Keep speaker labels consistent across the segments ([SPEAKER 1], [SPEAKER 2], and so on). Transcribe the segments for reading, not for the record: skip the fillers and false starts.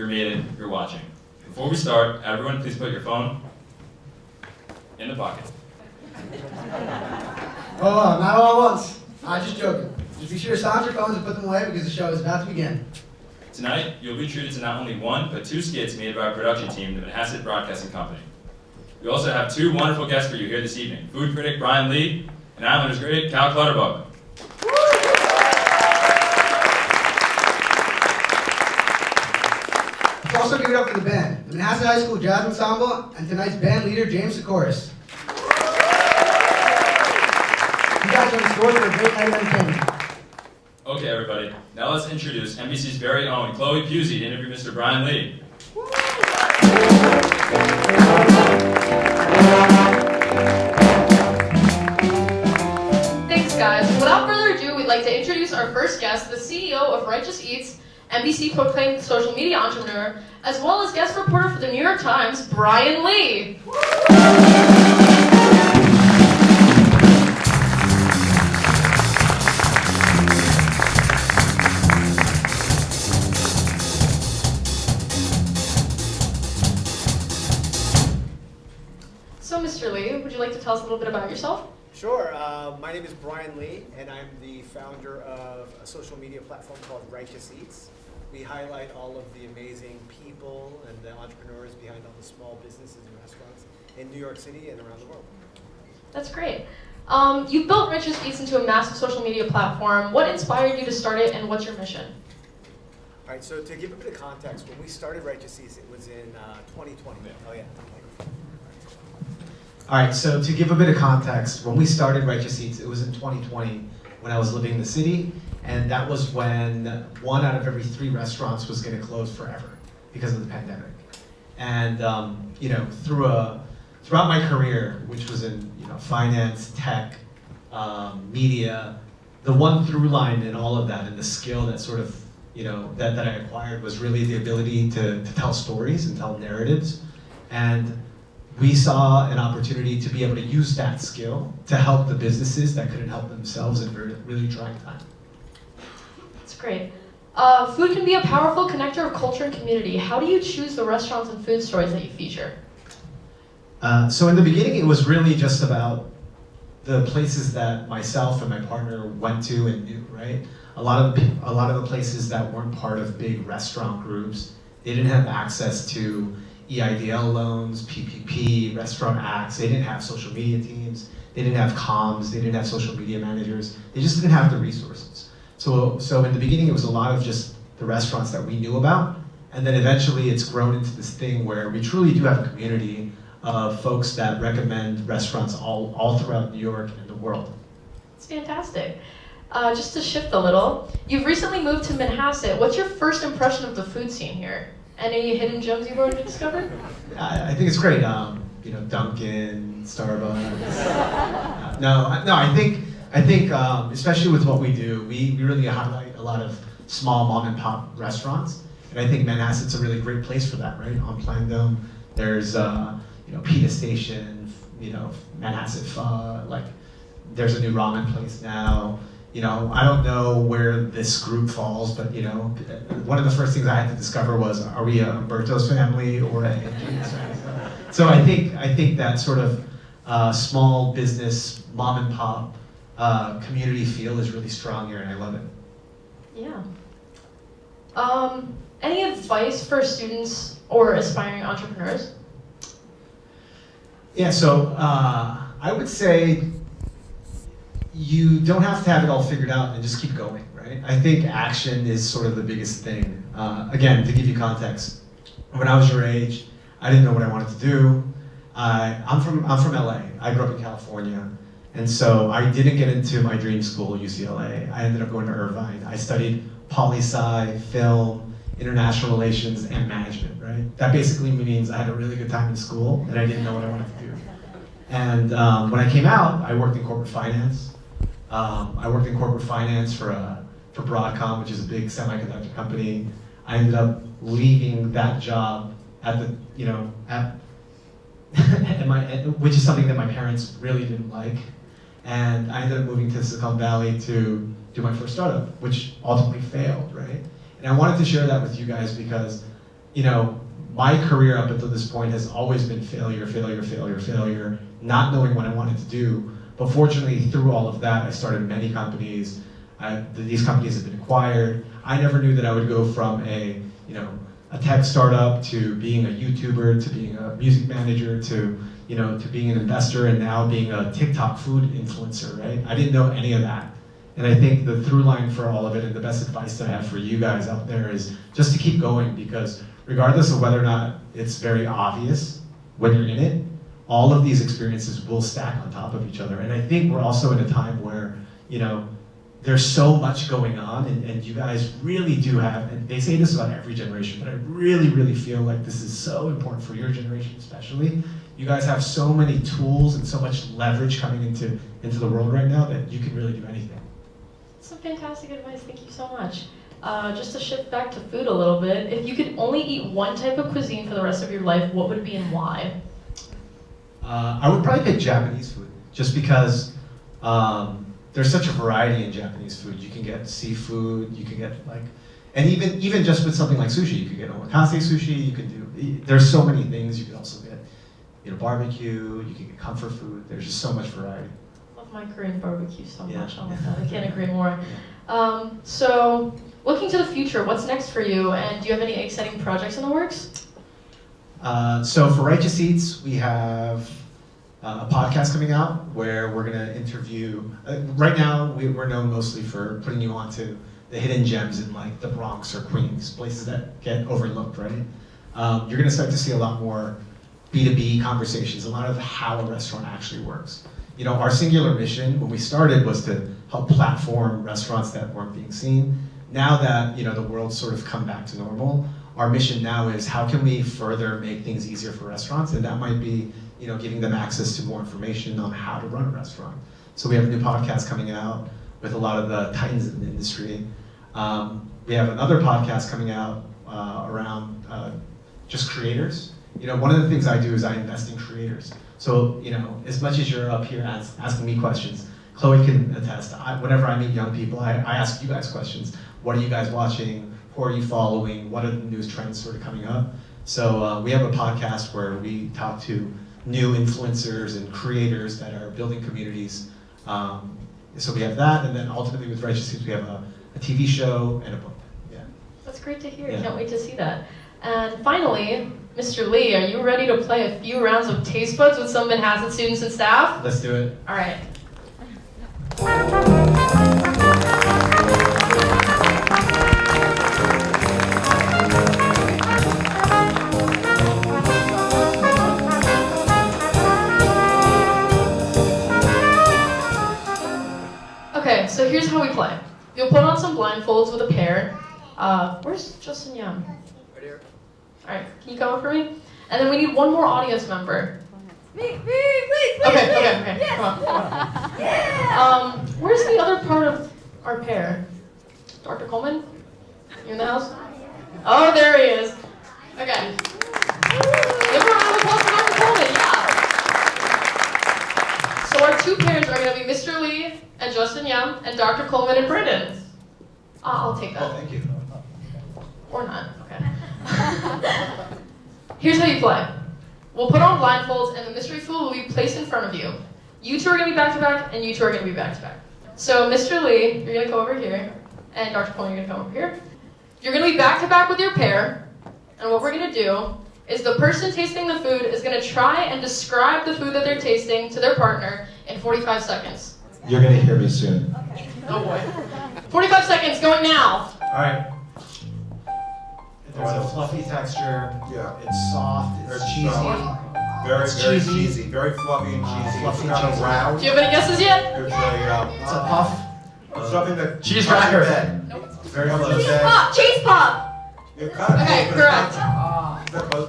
[SPEAKER 1] meeting, if you're watching. Before we start, everyone please put your phone in the pocket.
[SPEAKER 2] Oh, not all at once. I'm just joking. Just be sure to silence your phones and put them away because the show is about to begin.
[SPEAKER 1] Tonight, you'll be treated to not only one, but two skits made by our production team, the Manhasset Broadcasting Company. We also have two wonderful guests for you here this evening, food critic Brian Lee and Islanders great Clutterbuck.
[SPEAKER 2] Let's also give it up for the band, the Manhasset High School Jazz Ensemble, and tonight's band leader, James Sikoris. You guys are in store for a great night of entertainment.
[SPEAKER 1] Okay, everybody, now let's introduce NBC's very own Chloe Pusey to interview Mr. Brian Lee.
[SPEAKER 3] Thanks, guys. Without further ado, we'd like to introduce our first guest, the CEO of Righteous Eats, NBC proclaimed social media entrepreneur, as well as guest reporter for the New York Times, Brian Lee. So, Mr. Lee, would you like to tell us a little bit about yourself?
[SPEAKER 4] Sure. My name is Brian Lee, and I'm the founder of a social media platform called Righteous Eats. We highlight all of the amazing people and the entrepreneurs behind all the small businesses and restaurants in New York City and around the world.
[SPEAKER 3] That's great. You built Righteous Eats into a massive social media platform. What inspired you to start it, and what's your mission?
[SPEAKER 4] All right, so to give a bit of context, when we started Righteous Eats, it was in 2020. Oh, yeah.
[SPEAKER 5] All right, so to give a bit of context, when we started Righteous Eats, it was in 2020 when I was living in the city, and that was when 1 out of every 3 restaurants was going to close forever because of the pandemic. And throughout my career, which was in finance, tech, media, the one through line in all of that and the skill that sort of that I acquired was really the ability to tell stories and tell narratives. And we saw an opportunity to be able to use that skill to help the businesses that couldn't help themselves in a really trying time.
[SPEAKER 3] That's great. Food can be a powerful connector of culture and community. How do you choose the restaurants and food stories that you feature?
[SPEAKER 5] So in the beginning, it was really just about the places that myself and my partner went to and knew, right? A lot of the places that weren't part of big restaurant groups, they didn't have access to EIDL loans, PPP, restaurant acts. They didn't have social media teams. They didn't have comms. They didn't have social media managers. They just didn't have the resources. So in the beginning, it was a lot of just the restaurants that we knew about. And then eventually it's grown into this thing where we truly do have a community of folks that recommend restaurants all throughout New York and the world.
[SPEAKER 3] It's fantastic. Just to shift a little, you've recently moved to Manhasset. What's your first impression of the food scene here? Any hidden gems you've already discovered?
[SPEAKER 5] I think it's great. Dunkin', Starbucks. No, I think especially with what we do, we really highlight a lot of small mom and pop restaurants, and I think Manhasset's a really great place for that, right? On Plandome, there's Pita Station, Manhasset Pho, there's a new ramen place now. I don't know where this group falls, but one of the first things I had to discover was, are we a Umberto's family or a Hendrix? So I think that sort of small business, mom and pop community feel is really strong here, and I love it.
[SPEAKER 3] Yeah. Any advice for students or aspiring entrepreneurs?
[SPEAKER 5] Yeah, so I would say you don't have to have it all figured out and just keep going, right? I think action is sort of the biggest thing. Again, to give you context, when I was your age, I didn't know what I wanted to do. I'm from LA. I grew up in California, and so I didn't get into my dream school, UCLA. I ended up going to Irvine. I studied poli-sci, film, international relations, and management, right? That basically means I had a really good time in school, and I didn't know what I wanted to do. And when I came out, I worked in corporate finance. I worked in corporate finance for Broadcom, which is a big semiconductor company. I ended up leaving that job which is something that my parents really didn't like. And I ended up moving to Silicon Valley to do my first startup, which ultimately failed, right? And I wanted to share that with you guys because, my career up until this point has always been failure, not knowing what I wanted to do. But fortunately, through all of that, I started many companies. These companies have been acquired. I never knew that I would go from a tech startup to being a YouTuber to being a music manager to being an investor and now being a TikTok food influencer, right? I didn't know any of that. And I think the through line for all of it and the best advice that I have for you guys out there is just to keep going, because regardless of whether or not it's very obvious when you're in it, all of these experiences will stack on top of each other. And I think we're also in a time where, there's so much going on, and you guys really do have, and they say this about every generation, but I really, really feel like this is so important for your generation especially. You guys have so many tools and so much leverage coming into the world right now that you can really do anything.
[SPEAKER 3] Some fantastic advice, thank you so much. Just to shift back to food a little bit, if you could only eat one type of cuisine for the rest of your life, what would it be and why?
[SPEAKER 5] I would probably pick Japanese food, just because there's such a variety in Japanese food. You can get seafood, you can get and even just with something like sushi, you can get omakase sushi, you can do, there's so many things. You can also get, barbecue, you can get comfort food. There's just so much variety.
[SPEAKER 3] Love my Korean barbecue so much,
[SPEAKER 5] Yeah.
[SPEAKER 3] oh my god, I can't agree more. So, looking to the future, what's next for you, and do you have any exciting projects in the works?
[SPEAKER 5] So for Righteous Eats, we have a podcast coming out where we're going to interview, right now we're known mostly for putting you onto the hidden gems in the Bronx or Queens, places that get overlooked, right? You're going to start to see a lot more B2B conversations, a lot of how a restaurant actually works. Our singular mission when we started was to help platform restaurants that weren't being seen. Now that the world's sort of come back to normal, our mission now is how can we further make things easier for restaurants, and that might be giving them access to more information on how to run a restaurant. So we have a new podcast coming out with a lot of the titans in the industry. We have another podcast coming out around just creators. One of the things I do is I invest in creators. So, as much as you're up here asking me questions, Chloe can attest. Whenever I meet young people, I ask you guys questions. What are you guys watching? Who are you following? What are the news trends sort of coming up? So we have a podcast where we talk to new influencers and creators that are building communities. So we have that, and then ultimately with Righteous Eats, we have a TV show and a book. Yeah.
[SPEAKER 3] That's great to hear,
[SPEAKER 5] Yeah.
[SPEAKER 3] Can't wait to see that. And finally, Mr. Lee, are you ready to play a few rounds of Taste Buds with some Manhasset students and staff?
[SPEAKER 5] Let's do it.
[SPEAKER 3] All right. Okay, so here's how we play. You'll put on some blindfolds with a pair. Where's Justin Young?
[SPEAKER 4] Right here.
[SPEAKER 3] All right, can you come up for me? And then we need one more audience member.
[SPEAKER 6] Me, please.
[SPEAKER 3] Okay,
[SPEAKER 6] Yes.
[SPEAKER 3] come on.
[SPEAKER 6] Yeah.
[SPEAKER 3] Where's the other part of our pair? Dr. Coleman? You in the house? Oh, there he is. Okay. Give a round of applause for Dr. Coleman, yeah. So our two pairs are going to be Mr. Lee and Justin Yum and Dr. Coleman and Brendan. I'll take that.
[SPEAKER 5] Thank you.
[SPEAKER 3] Or not, okay. Here's how you play. We'll put on blindfolds and the mystery food will be placed in front of you. You two are going to be back to back and you two are going to be back to back. So Mr. Lee, you're going to go over here and Dr. Coleman, you're going to come over here. You're going to be back to back with your pair, and what we're going to do is the person tasting the food is going to try and describe the food that they're tasting to their partner in 45 seconds.
[SPEAKER 5] You're gonna hear me soon.
[SPEAKER 3] Oh boy. 45 seconds, going now.
[SPEAKER 5] All right. There's a fluffy texture.
[SPEAKER 7] Yeah.
[SPEAKER 5] It's soft. It's
[SPEAKER 7] It's
[SPEAKER 5] cheesy.
[SPEAKER 7] Very
[SPEAKER 5] Cheesy.
[SPEAKER 7] cheesy. Very fluffy and cheesy.
[SPEAKER 5] Fluffy
[SPEAKER 7] It's kind
[SPEAKER 5] cheesy.
[SPEAKER 7] of round.
[SPEAKER 3] Do you have any guesses yet?
[SPEAKER 7] There's
[SPEAKER 5] It's a puff.
[SPEAKER 7] something that
[SPEAKER 1] Cheese
[SPEAKER 7] comes in
[SPEAKER 1] cracker.
[SPEAKER 7] bed.
[SPEAKER 5] Very
[SPEAKER 7] Comes in
[SPEAKER 5] close.
[SPEAKER 7] bed.
[SPEAKER 6] Cheese pop.
[SPEAKER 7] You're kind of
[SPEAKER 3] Okay,
[SPEAKER 7] close, but
[SPEAKER 3] correct.
[SPEAKER 7] it's not- is that close?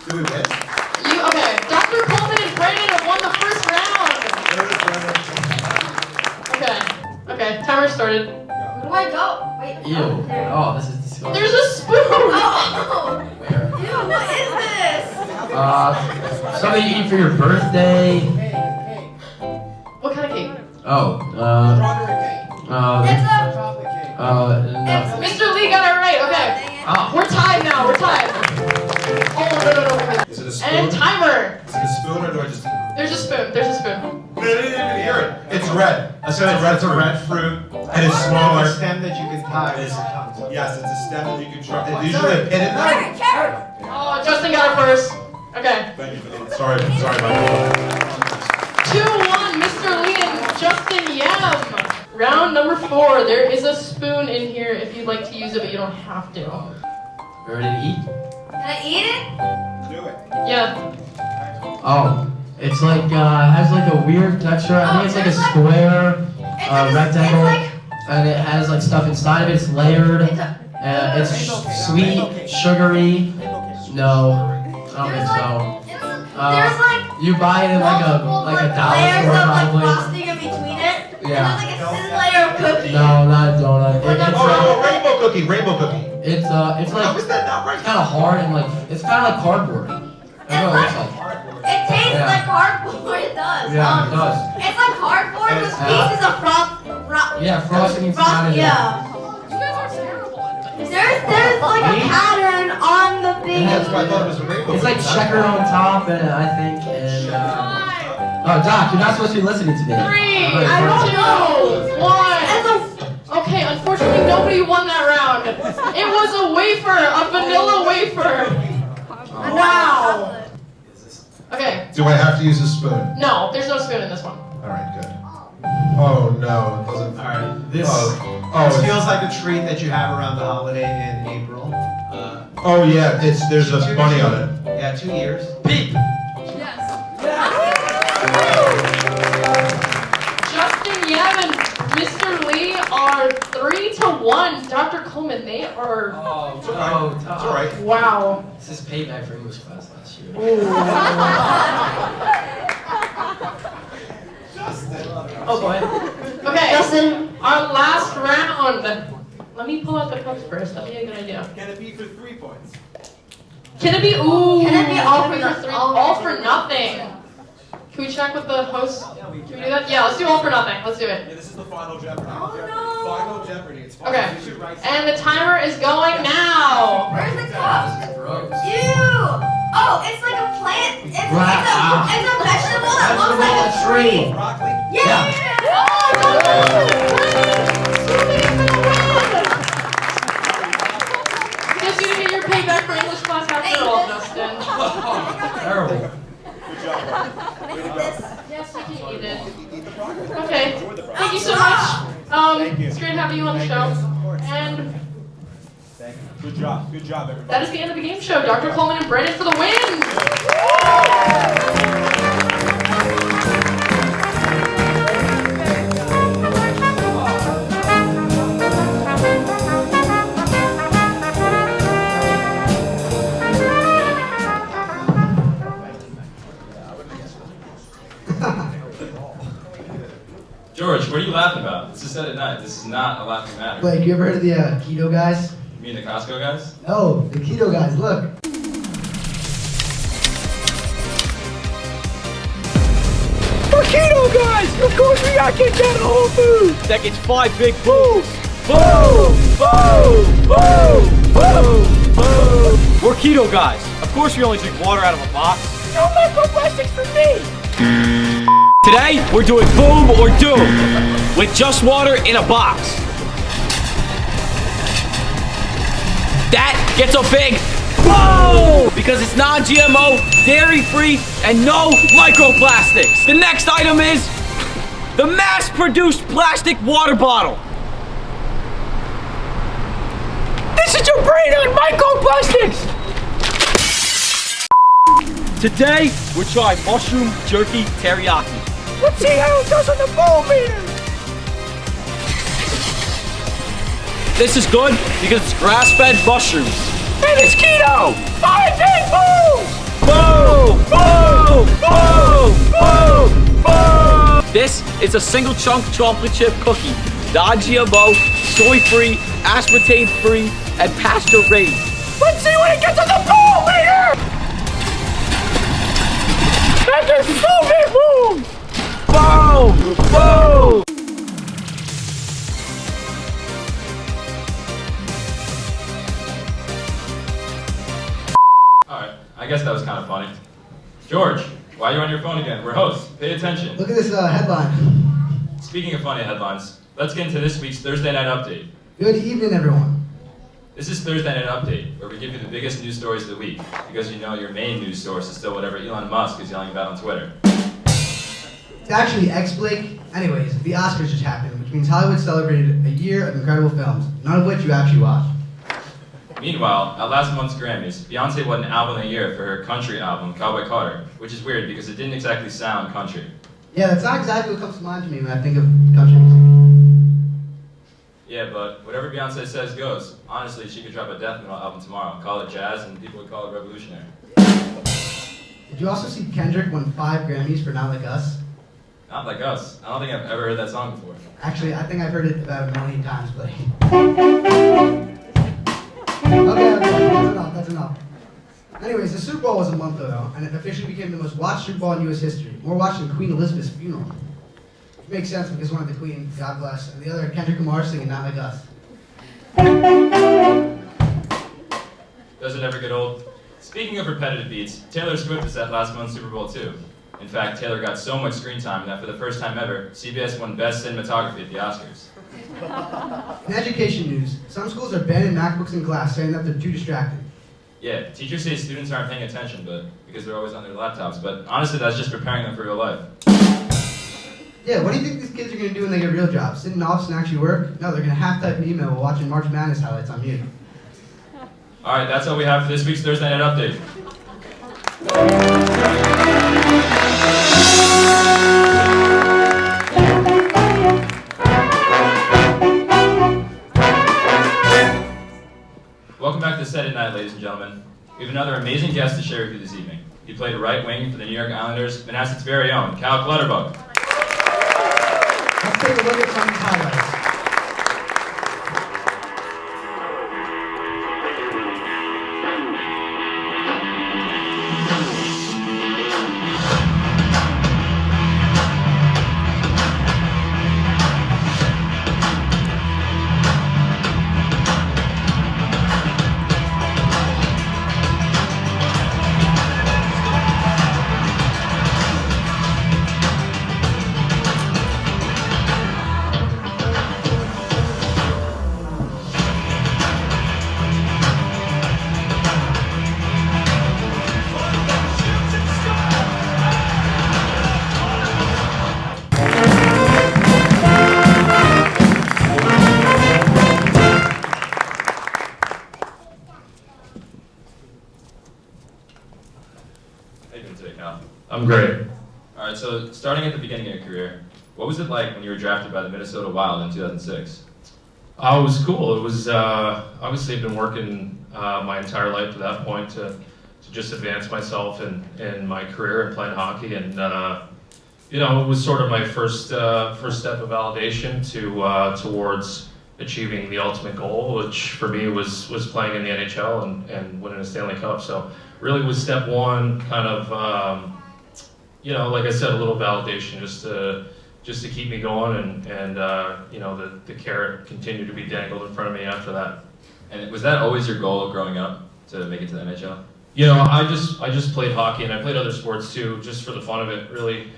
[SPEAKER 7] Do we win?
[SPEAKER 3] Okay, Dr. Coleman and Brandon have won the first round. Okay, timer started.
[SPEAKER 6] Where do I go? Wait.
[SPEAKER 8] Ew.
[SPEAKER 6] Oh, there.
[SPEAKER 8] Oh, this is disgusting.
[SPEAKER 3] There's a spoon.
[SPEAKER 6] Oh.
[SPEAKER 8] Where?
[SPEAKER 6] Ew, what is this?
[SPEAKER 8] Something you eat for your birthday.
[SPEAKER 3] What kind of cake?
[SPEAKER 8] Oh,
[SPEAKER 6] It's a.
[SPEAKER 8] no.
[SPEAKER 3] Mr. Lee got it right. Okay,
[SPEAKER 8] Oh.
[SPEAKER 3] we're tied now. We're tied. no.
[SPEAKER 7] Is it a spoon?
[SPEAKER 3] And timer.
[SPEAKER 7] Is it a spoon or do I just?
[SPEAKER 3] There's a spoon. There's a spoon.
[SPEAKER 7] No, you can hear it. It's red.
[SPEAKER 5] So it's a red fruit.
[SPEAKER 7] And it's smaller.
[SPEAKER 5] A stem that you can tie with
[SPEAKER 7] It's-
[SPEAKER 5] your tongue.
[SPEAKER 7] Yes, it's a stem that you can try.
[SPEAKER 5] There's usually a pin in there.
[SPEAKER 6] Carrot.
[SPEAKER 3] Oh, Justin got it first. Okay.
[SPEAKER 7] Thank you for that. Sorry, Michael.
[SPEAKER 3] 2-1, Mr. Lee and Justin Yam. Round number 4. There is a spoon in here if you'd like to use it, but you don't have to.
[SPEAKER 8] Ready to eat?
[SPEAKER 6] Can I eat it?
[SPEAKER 7] Do it.
[SPEAKER 3] Yeah.
[SPEAKER 8] Oh, it's like has like a weird texture. I think it's like a square rectangle, and it has like stuff inside of it. It's layered. It's sweet, sugary. No, I don't think so.
[SPEAKER 6] There's like
[SPEAKER 8] You buy it in like a dollar
[SPEAKER 6] layers
[SPEAKER 8] store
[SPEAKER 6] of like
[SPEAKER 8] probably.
[SPEAKER 6] frosting in between it.
[SPEAKER 8] Yeah.
[SPEAKER 6] And there's like a thin layer of cookie.
[SPEAKER 8] No, not a donut.
[SPEAKER 7] Oh, rainbow cookie, rainbow cookie.
[SPEAKER 8] It's
[SPEAKER 7] How
[SPEAKER 8] like
[SPEAKER 7] is that not right?
[SPEAKER 8] it's kind of hard and like it's kind of like cardboard. I don't know what it looks like.
[SPEAKER 6] It tastes
[SPEAKER 8] Yeah.
[SPEAKER 6] like cardboard. It does.
[SPEAKER 8] Yeah, it does.
[SPEAKER 6] It's like cardboard with pieces of
[SPEAKER 8] Yeah, frosting inside of it.
[SPEAKER 6] Yeah. There's like a pattern on the big.
[SPEAKER 7] That's why I thought it was a rainbow.
[SPEAKER 8] It's like
[SPEAKER 7] cookie.
[SPEAKER 8] checkered on top, and I think, oh, Doc, you're not supposed to be listening to me.
[SPEAKER 3] 3,
[SPEAKER 6] I don't know.
[SPEAKER 3] 2, 1. Okay, unfortunately nobody won that round. It was a wafer, a vanilla wafer. Wow. Okay,
[SPEAKER 7] Do I have to use a spoon?
[SPEAKER 3] no, there's no spoon in this one.
[SPEAKER 7] All right, good. Oh no, it doesn't.
[SPEAKER 5] Alright, this
[SPEAKER 7] Oh,
[SPEAKER 5] feels like a treat that you have around the holiday in April.
[SPEAKER 7] oh yeah, there's a bunny on it.
[SPEAKER 5] Yeah, 2 years.
[SPEAKER 8] Peep!
[SPEAKER 3] Justin Yam and Mr. Lee are 3-1. Dr. Coleman, they are,
[SPEAKER 8] Oh,
[SPEAKER 7] It's all right.
[SPEAKER 3] wow.
[SPEAKER 8] This is payback for English class last year. Oh, go ahead.
[SPEAKER 3] Okay,
[SPEAKER 6] Justin.
[SPEAKER 3] our last round. Let me pull out the cups first. That'd be a good idea.
[SPEAKER 7] Can it be for 3 points?
[SPEAKER 3] Can it be, ooh.
[SPEAKER 6] Can it be all for
[SPEAKER 3] three?
[SPEAKER 6] all
[SPEAKER 3] All for nothing. Can we check with the host? Can we do that? Yeah, let's do all for nothing. Let's do it.
[SPEAKER 7] Yeah, this is the final Jeopardy.
[SPEAKER 6] Oh, no.
[SPEAKER 7] Final Jeopardy. It's final.
[SPEAKER 3] Okay.
[SPEAKER 7] You should write
[SPEAKER 3] And the timer is going now.
[SPEAKER 6] Where's the cup?
[SPEAKER 8] Gross.
[SPEAKER 6] Ew. Oh, it's like a plant. It's a vegetable that looks
[SPEAKER 8] Vegetable,
[SPEAKER 6] like
[SPEAKER 8] a tree.
[SPEAKER 7] broccoli.
[SPEAKER 6] Yeah.
[SPEAKER 3] Guess you didn't get your payback for English class after all, Justin.
[SPEAKER 8] Terrible.
[SPEAKER 7] Good job, Brian.
[SPEAKER 6] What is this?
[SPEAKER 3] Yes, you can eat it.
[SPEAKER 7] Eat the broccoli.
[SPEAKER 3] Okay.
[SPEAKER 7] Enjoy the broccoli.
[SPEAKER 3] Thank you so much.
[SPEAKER 7] Thank you.
[SPEAKER 3] It's great having you on the show. And
[SPEAKER 7] Thank you. Good job. Good job, everybody.
[SPEAKER 3] that is the end of the game show. Dr. Coleman and Brennan for the win.
[SPEAKER 1] George, what are you laughing about? This is set at night. This is not a laughing matter.
[SPEAKER 2] Blake, you ever heard of the keto guys?
[SPEAKER 1] You mean the Costco guys?
[SPEAKER 2] No, the keto guys. Look.
[SPEAKER 9] We're keto guys! Of course we got kicked out of Whole Foods! That gets 5 big booms! Boom! Boom! Boom! Boom! Boom! We're keto guys. Of course we only drink water out of a box. No microplastics for me! Today, we're doing boom or doom with just water in a box. That gets a big boom because it's non-GMO, dairy-free, and no microplastics. The next item is the mass-produced plastic water bottle. This is your brain on microplastics. Today, we're trying mushroom jerky teriyaki. Let's see how it does on the bowl meter. This is good because it's grass-fed mushrooms. And it's keto! 5 big booms! Boom! Boom! Boom! Boom! Boom! This is a single chunk chocolate chip cookie. Non-GMO, soy-free, aspartame-free, and pasture-raised. Let's see what it gets on the bowl meter! And there's 2 big booms! Boom! Boom!
[SPEAKER 1] Alright, I on your phone again. We're hosts. Pay attention.
[SPEAKER 2] Look at this headline.
[SPEAKER 1] Speaking of funny headlines, let's get into this week's Thursday Night Update.
[SPEAKER 2] Good evening, everyone.
[SPEAKER 1] This is Thursday Night Update, where we give you the biggest news stories of the week, because you know your main news source is still whatever Elon Musk is yelling about on Twitter.
[SPEAKER 2] It's actually Blake. Anyways, the Oscars just happened, which means Hollywood celebrated a year of incredible films, none of which you actually watched.
[SPEAKER 1] Meanwhile, at last month's Grammys, Beyonce won an album of the year for her country album, Cowboy Carter, which is weird because it didn't exactly sound country.
[SPEAKER 2] Yeah, that's not exactly what comes to mind to me when I think of country music.
[SPEAKER 1] Yeah, but whatever Beyonce says goes. Honestly, she could drop a death metal album tomorrow, call it jazz, and people would call it revolutionary.
[SPEAKER 2] Did you also see Kendrick won 5 Grammys for Not Like Us?
[SPEAKER 1] Not Like Us. I don't think I've ever heard that song before.
[SPEAKER 2] Actually, I think I've heard it about 1 million times, but... Okay, that's enough. Anyways, the Super Bowl was a month ago, and it officially became the most watched Super Bowl in U.S. history, more watched than Queen Elizabeth's funeral. Which makes sense because one of the Queen, God bless, and the other Kendrick Lamar singing Not Like Us.
[SPEAKER 1] Does it ever get old? Speaking of repetitive beats, Taylor Swift was at last month's Super Bowl too. In fact, Taylor got so much screen time that for the first time ever, CBS won Best Cinematography at the Oscars.
[SPEAKER 2] In education news, some schools are banning MacBooks in class, saying that they're too distracting.
[SPEAKER 1] Yeah, teachers say students aren't paying attention, because they're always on their laptops, but honestly that's just preparing them for real life.
[SPEAKER 2] Yeah, what do you think these kids are going to do when they get real jobs? Sit in an office and actually work? No, they're going to half-type an email while watching March Madness highlights on mute.
[SPEAKER 1] Alright, that's all we have for this week's Thursday Night Update. Welcome back to Set at Night, ladies and gentlemen. We have another amazing guest to share with you this evening. He played right wing for the New York Islanders, Manhasset's very own, Cal Clutterbuck.
[SPEAKER 2] Let's take a look at some of these highlights.
[SPEAKER 1] I'm great. Alright, so starting at the beginning of your career, what was it like when you were drafted by the Minnesota Wild in 2006?
[SPEAKER 10] It was cool. It was, obviously I've been working my entire life to that point to just advance myself in my career and playing hockey. And, you know, it was sort of my first step of validation towards achieving the ultimate goal, which for me was playing in the NHL and winning a Stanley Cup. So really was step one, kind of, you know, like I said, a little validation just to keep me going, and you know, the carrot continued to be dangled in front of me after that.
[SPEAKER 1] And was that always your goal growing up, to make it to the NHL?
[SPEAKER 10] You know, I just played hockey, and I played other sports too, just for the fun of it, really.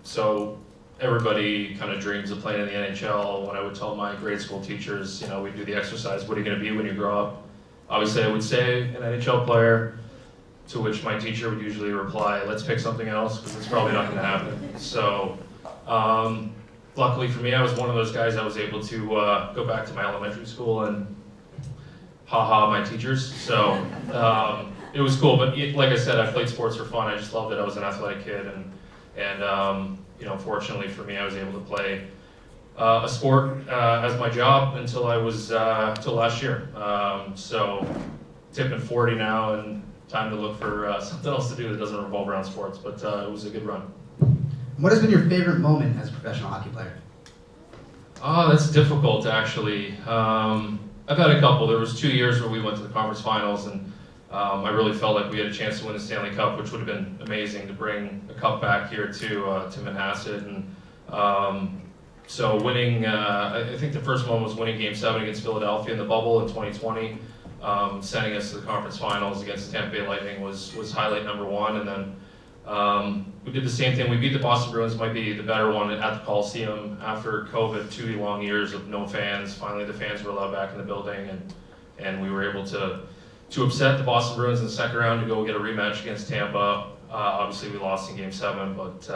[SPEAKER 10] So everybody kind of dreams of playing in the NHL. When I would tell my grade school teachers, you know, we'd do the exercise, what are you going to be when you grow up? Obviously, I would say an NHL player, to which my teacher would usually reply, let's pick something else, because it's probably not going to happen. So luckily for me, I was one of those guys that was able to go back to my elementary school and ha-ha my teachers. So it was cool, but like I said, I played sports for fun. I just loved it. I was an athletic kid, and you know, fortunately for me, I was able to play a sport as my job until I was till last year. So tipping 40 now, and time to look for something else to do that doesn't revolve around sports. But it was a good run.
[SPEAKER 2] What has been your favorite moment as a professional hockey player?
[SPEAKER 10] Oh, that's difficult, actually. I've had a couple. There was 2 years where we went to the conference finals, and I really felt like we had a chance to win the Stanley Cup, which would have been amazing to bring a cup back here to Manhasset. And so winning, I think the first one was winning Game 7 against Philadelphia in the bubble in 2020. Sending us to the conference finals against the Tampa Bay Lightning was highlight number one, and then We did the same thing. We beat the Boston Bruins, might be the better one, at the Coliseum after COVID, 2 long years of no fans. Finally, the fans were allowed back in the building, and we were able to upset the Boston Bruins in the second round to go get a rematch against Tampa. Obviously, we lost in Game 7, but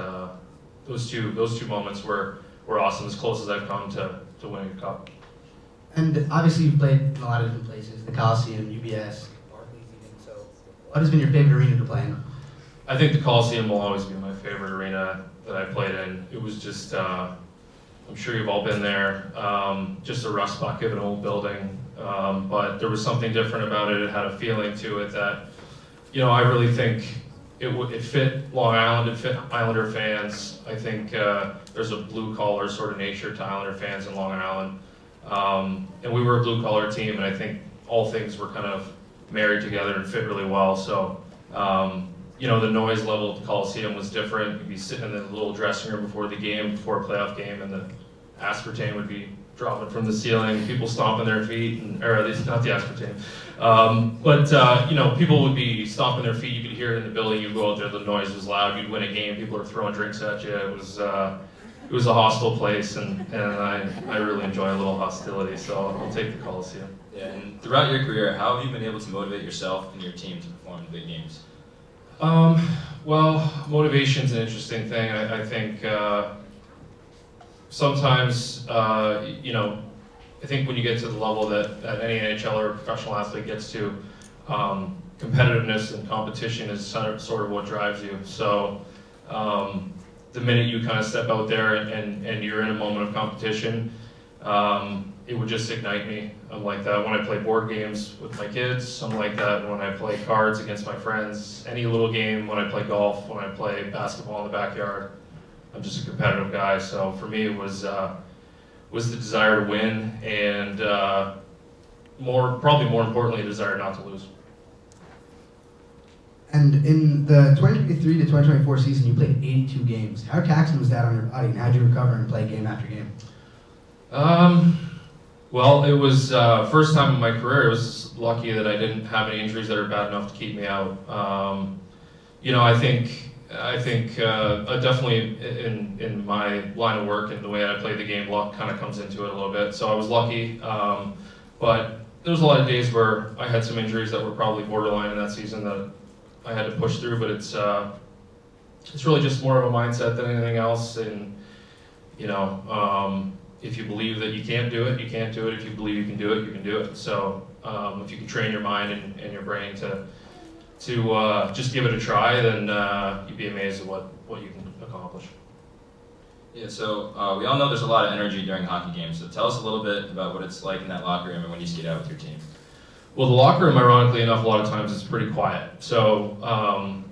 [SPEAKER 10] those two moments were awesome, as close as I've come to winning a cup.
[SPEAKER 2] And obviously you've played in a lot of different places, the Coliseum, UBS, Barclays even, so what has been your favorite arena to play in?
[SPEAKER 10] I think the Coliseum will always be my favorite arena that I played in. It was just, I'm sure you've all been there, just a rust bucket of an old building, but there was something different about it. It had a feeling to it that, I really think it fit Long Island, it fit Islander fans. I think there's a blue-collar sort of nature to Islander fans in Long Island. And we were a blue-collar team, and I think all things were kind of married together and fit really well. So, the noise level at the Coliseum was different. You'd be sitting in the little dressing room before the game, before a playoff game, and the aspartame would be dropping from the ceiling, people stomping their feet, or at least not the aspartame. But people would be stomping their feet. You could hear it in the building. You'd go out there, the noise was loud. You'd win a game. People were throwing drinks at you. It was a hostile place, and I really enjoy a little hostility, so I'll take the Coliseum.
[SPEAKER 1] Yeah, and throughout your career, how have you been able to motivate yourself and your team to perform in big games?
[SPEAKER 10] Well, motivation's an interesting thing. I think sometimes, I think when you get to the level that any NHL or professional athlete gets to, competitiveness and competition is sort of what drives you. So the minute you kind of step out there and you're in a moment of competition, it would just ignite me. I'm like that when I play board games with my kids. I'm like that when I play cards against my friends. Any little game, when I play golf, when I play basketball in the backyard. I'm just a competitive guy. So for me, it was the desire to win, and probably more importantly, the desire not to lose.
[SPEAKER 2] And in the 2023 to 2024 season, you played 82 games. How taxing was that on your body, and how did you recover and play game after game?
[SPEAKER 10] Well, it was first time in my career. I was lucky that I didn't have any injuries that are bad enough to keep me out. I think definitely in my line of work and the way I play the game, luck kind of comes into it a little bit. So I was lucky, but there was a lot of days where I had some injuries that were probably borderline in that season that I had to push through. But it's really just more of a mindset than anything else. And if you believe that you can't do it, you can't do it. If you believe you can do it, you can do it. So if you can train your mind and your brain to just give it a try, then you'd be amazed at what you can accomplish.
[SPEAKER 1] Yeah, so we all know there's a lot of energy during hockey games, so tell us a little bit about what it's like in that locker room and when you skate out with your team.
[SPEAKER 10] Well, the locker room, ironically enough, a lot of times is pretty quiet. So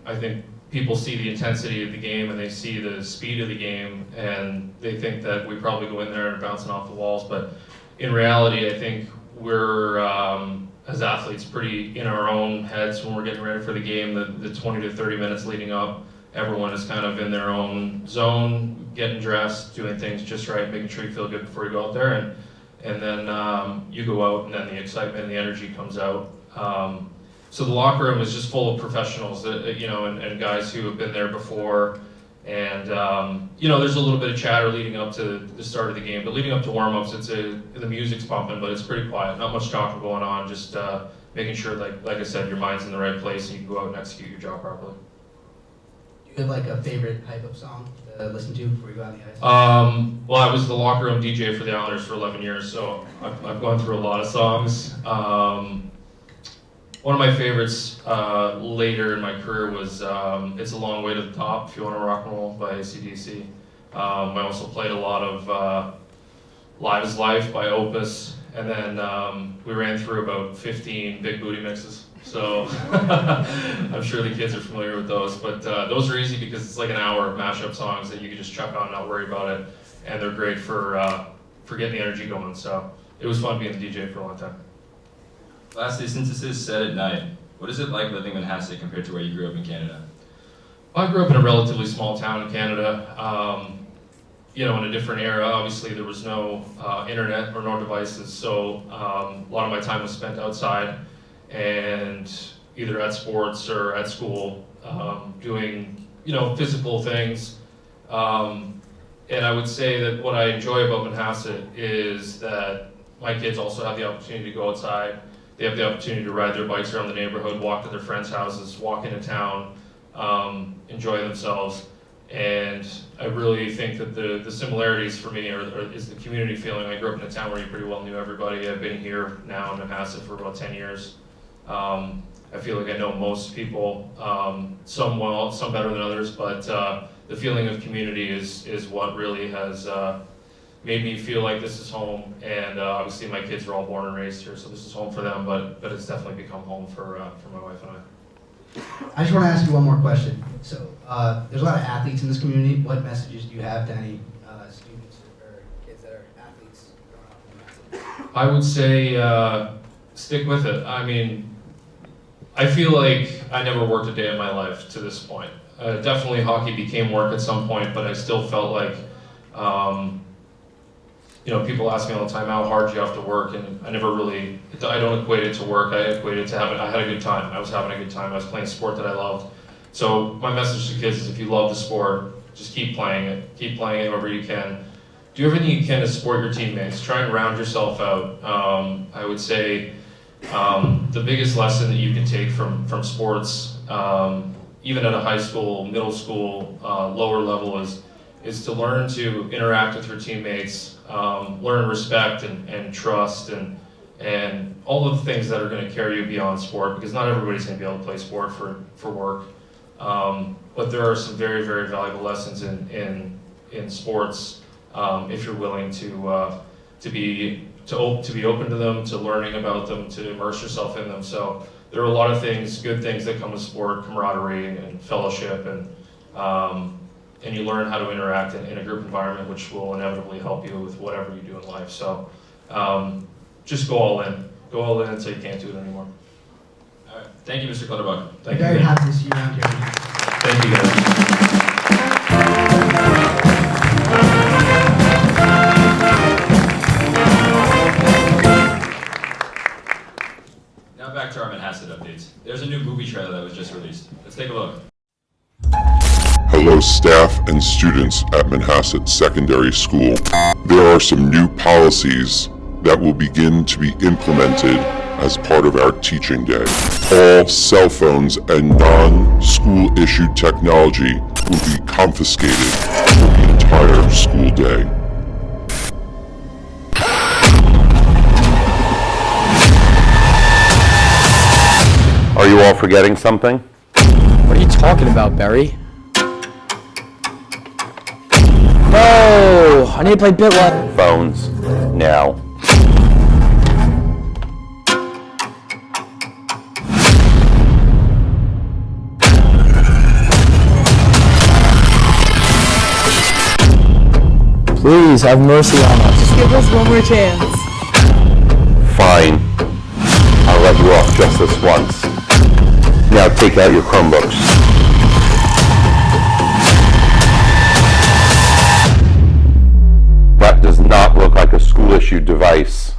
[SPEAKER 10] I think people see the intensity of the game and they see the speed of the game, and they think that we probably go in there and bouncing off the walls, but in reality, I think we're as athletes pretty in our own heads when we're getting ready for the game. The 20 to 30 minutes leading up, everyone is kind of in their own zone, getting dressed, doing things just right, making sure you feel good before you go out there, and then you go out, and then the excitement and the energy comes out. So the locker room is just full of professionals, and guys who have been there before. And there's a little bit of chatter leading up to the start of the game, but leading up to warm-ups, the music's pumping, but it's pretty quiet. Not much talking going on, just making sure, like I said, your mind's in the right place and you can go out and execute your job properly.
[SPEAKER 2] Do you have like a favorite hype-up song to listen to before you go on the ice?
[SPEAKER 10] Well, I was the locker room DJ for the Islanders for 11 years, so I've gone through a lot of songs. One of my favorites later in my career was It's a Long Way to the Top, If You Want to Rock and Roll by AC/DC. I also played a lot of Live is Life by Opus, and then we ran through about 15 Big Booty mixes. So I'm sure the kids are familiar with those, but those are easy because it's like an hour of mashup songs that you can just chuck on, not worry about it, and they're great for getting the energy going. So it was fun being the DJ for a long time.
[SPEAKER 1] Lastly, since this is set at night, what is it like living in Manhasset compared to where you grew up in Canada?
[SPEAKER 10] I grew up in a relatively small town in Canada, in a different era. Obviously, there was no internet or no devices, so a lot of my time was spent outside and either at sports or at school doing, physical things. And I would say that what I enjoy about Manhasset is that my kids also have the opportunity to go outside. They have the opportunity to ride their bikes around the neighborhood, walk to their friends' houses, walk into town, enjoy themselves. And I really think that the similarities for me is the community feeling. I grew up in a town where you pretty well knew everybody. I've been here now in Manhasset for about 10 years. I feel like I know most people, some well, some better than others, but the feeling of community is what really has made me feel like this is home. And obviously my kids are all born and raised here, so this is home for them, but it's definitely become home for my wife and I.
[SPEAKER 2] I just want to ask you one more question. So, there's a lot of athletes in this community. What messages do you have to any students or kids that are athletes growing up in Manhasset?
[SPEAKER 10] I would say stick with it. I mean, I feel like I never worked a day in my life to this point. Definitely hockey became work at some point, but I still felt like, people ask me all the time how hard you have to work, and I never really, I don't equate it to work. I equate it to I had a good time. I was having a good time. I was playing a sport that I loved. So my message to kids is if you love the sport, just keep playing it. Keep playing it wherever you can. Do everything you can to support your teammates. Try and round yourself out. I would say the biggest lesson that you can take from sports, even at a high school, middle school, lower level, is to learn to interact with your teammates, learn respect and trust and all of the things that are going to carry you beyond sport, because not everybody's going to be able to play sport for work. But there are some very, very valuable lessons in sports if you're willing to be open to them, to learning about them, to immerse yourself in them. So there are a lot of things, good things that come with sport, camaraderie and fellowship, and you learn how to interact in a group environment, which will inevitably help you with whatever you do in life. So just go all in. Go all in until you can't do it anymore.
[SPEAKER 1] All right. Thank you, Mr. Clutterbuck.
[SPEAKER 2] I'm very happy to see you around here.
[SPEAKER 10] Thank you, guys.
[SPEAKER 1] Now back to our Manhasset updates. There's a new movie trailer that was just released. Let's take a look.
[SPEAKER 11] Hello staff and students at Manhasset Secondary School. There are some new policies that will begin to be implemented as part of our teaching day. All cell phones and non-school issued technology will be confiscated for the entire school day.
[SPEAKER 12] Are you all forgetting something?
[SPEAKER 9] What are you talking about, Barry? No! I need to play Bitlet.
[SPEAKER 12] Phones, now.
[SPEAKER 9] Please, have mercy on us.
[SPEAKER 13] Just give us one more chance.
[SPEAKER 12] Fine. I'll let you off just this once. Now take out your Chromebooks. That does not look like a school-issued device.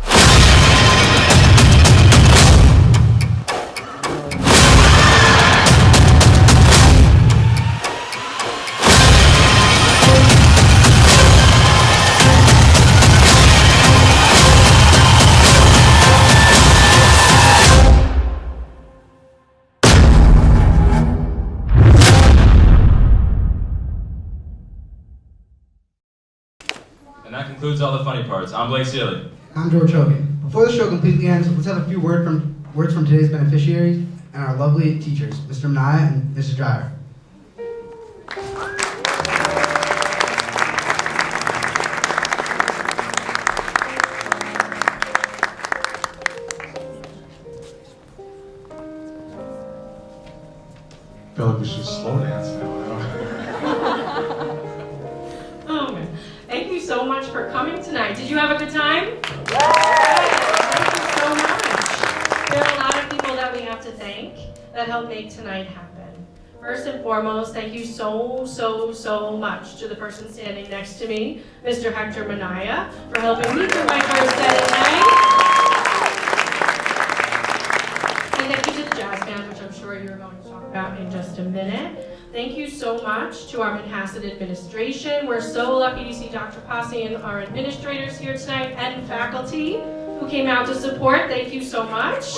[SPEAKER 1] And that concludes all the funny parts. I'm Blake Sealy.
[SPEAKER 2] I'm George Hogan. Before the show completely ends, let's have a few words from today's beneficiaries and our lovely teachers, Mr. Manaya and Mrs. Dreyer.
[SPEAKER 5] I feel like we should slow dance now.
[SPEAKER 14] Oh, man. Thank you so much for coming tonight. Did you have a good time? Thank you so much. There are a lot of people that we have to thank that helped make tonight happen. First and foremost, thank you so much to the person standing next to me, Mr. Hector Manaya, for helping me through my first set at night. And thank you to the jazz band, which I'm sure you're going to talk about in just a minute. Thank you so much to our Manhasset administration. We're so lucky to see Dr. Posse and our administrators here tonight, and faculty who came out to support. Thank you so much.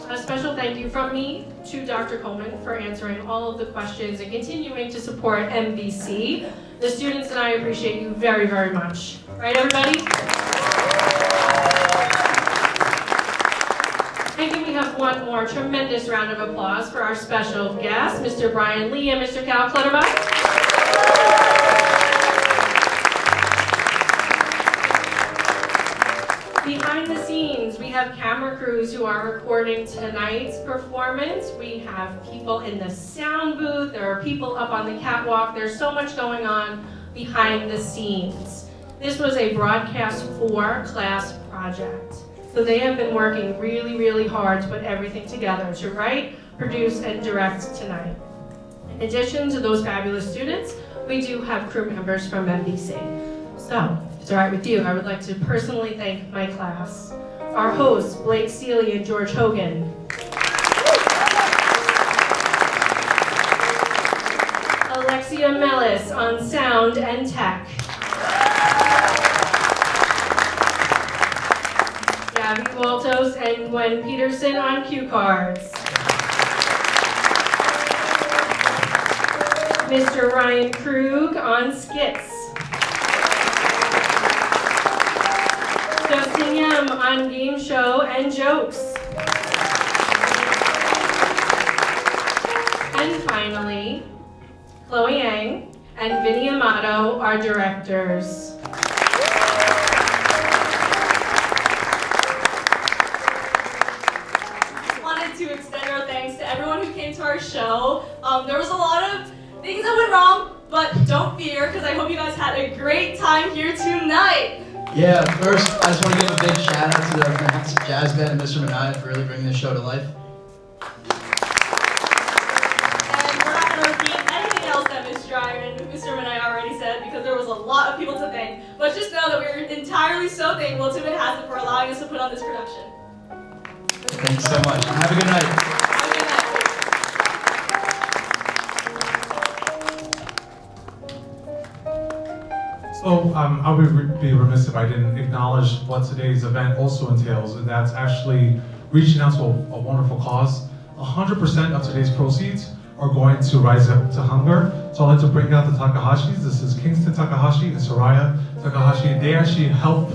[SPEAKER 14] A special thank you from me to Dr. Coleman for answering all of the questions and continuing to support MVC. The students and I appreciate you very, very much. Right, everybody? And can we have one more tremendous round of applause for our special guests, Mr. Brian Lee and Mr. Cal Clutterbuck? Behind the scenes, we have camera crews who are recording tonight's performance. We have people in the sound booth. There are people up on the catwalk. There's so much going on behind the scenes. This was a Broadcast 4 class project. So they have been working really, really hard to put everything together to write, produce, and direct tonight. In addition to those fabulous students, we do have crew members from MVC. So, if it's all right with you, I would like to personally thank my class. Our hosts, Blake Seeley and George Hogan. Alexia Mellis on sound and tech. Gabby Waltos and Gwen Peterson on cue cards. Mr. Ryan Krug on skits. Justin Yem on game show and jokes. And finally, Chloe Yang and Vinny Amato are directors.
[SPEAKER 13] To extend our thanks to everyone who came to our show. There was a lot of things that went wrong, but don't fear, because I hope you guys had a great time here tonight.
[SPEAKER 8] Yeah, first, I just want to give a big shout out to the Manhasset Jazz Band and Mr. Manhasset for really bringing this show to life.
[SPEAKER 13] And we're not going to repeat anything else that Ms. Dryer and Mr. Manhasset already said, because there was a lot of people to thank. But just know that we're entirely so thankful to Manhasset for allowing us to put on this production.
[SPEAKER 8] Thanks so much. Have a good night.
[SPEAKER 13] Have a good night.
[SPEAKER 15] So I would be remiss if I didn't acknowledge what today's event also entails, and that's actually reaching out to a wonderful cause. 100% of today's proceeds are going to Rise Up to Hunger. So I'd like to bring out the Takahashis. This is Kingston Takahashi and Soraya Takahashi. They actually help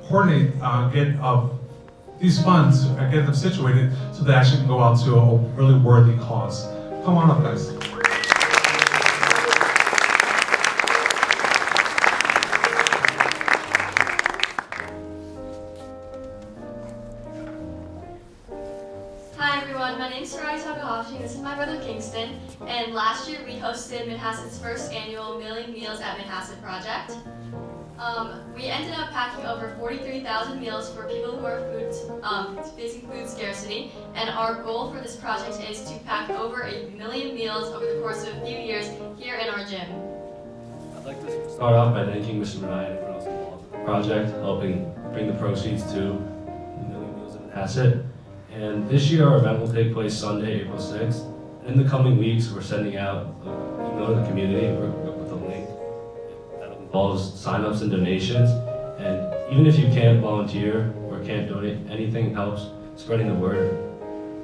[SPEAKER 15] coordinate, get these funds and get them situated so they actually can go out to a really worthy cause. Come on up, guys.
[SPEAKER 16] Hi everyone, my name is Soraya Takahashi, and this is my brother Kingston. And last year we hosted Manhasset's first annual Million Meals at Manhasset project. We ended up packing over 43,000 meals for people who are facing food scarcity, and our goal for this project is to pack over 1 million meals over the course of a few years here in our gym.
[SPEAKER 17] I'd like to start off by thanking Mr. Manhasset and everyone else involved in the project, helping bring the proceeds to Million Meals at Manhasset. And this year our event will take place Sunday, April 6th. In the coming weeks, we're sending out an email to the community with a link that involves signups and donations. And even if you can't volunteer or can't donate, anything helps spreading the word.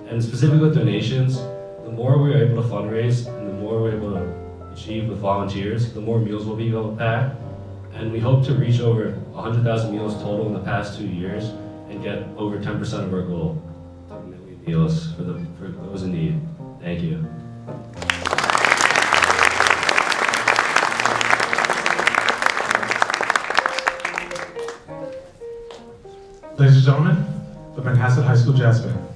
[SPEAKER 17] And specifically with donations, the more we're able to fundraise and the more we're able to achieve with volunteers, the more meals we'll be able to pack. And we hope to reach over 100,000 meals total in the past 2 years and get over 10% of our goal. Meals for those in need. Thank you.
[SPEAKER 15] Ladies and gentlemen, the Manhasset High School Jazz Band.